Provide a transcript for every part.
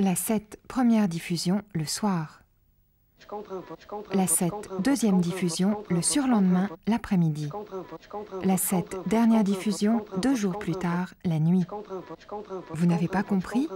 La 7, première diffusion, le soir. La 7, deuxième diffusion, le surlendemain, l'après-midi. La 7, dernière diffusion, 2 jours plus tard, la nuit. Vous n'avez pas compris?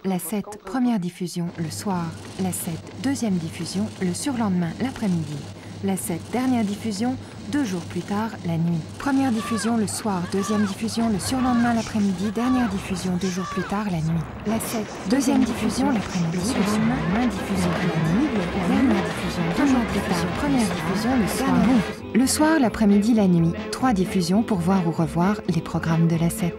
La 7, première diffusion, le soir. La 7, deuxième diffusion, le surlendemain, l'après-midi. La 7, dernière diffusion, 2 jours plus tard, la nuit. Première diffusion le soir, deuxième diffusion le surlendemain l'après-midi, dernière diffusion 2 jours plus tard, la nuit. La 7, deuxième diffusion l'après-midi, surlendemain diffusion la nuit, dernière diffusion 2 jours plus tard, première diffusion le soir. Le soir, l'après-midi, la nuit. 3 diffusions pour voir ou revoir les programmes de la 7.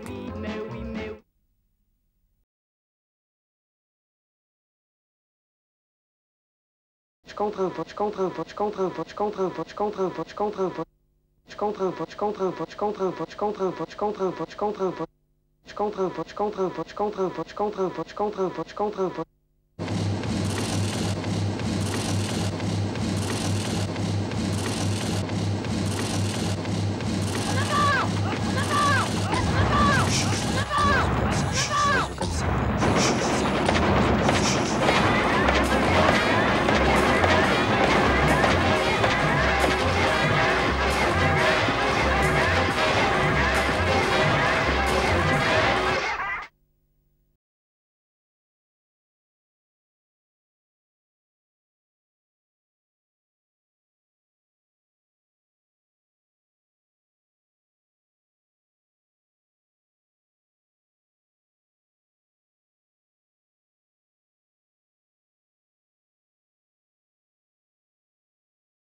Je comprends pas, je comprends pas, je comprends pas, je comprends pas, je comprends pas, je comprends pas. Je comprends pas, je comprends pas, je comprends pas, je comprends pas, je comprends pas, je comprends pas. Je comprends pas, je comprends pas, je comprends pas, je comprends pas, je comprends pas, je comprends pas.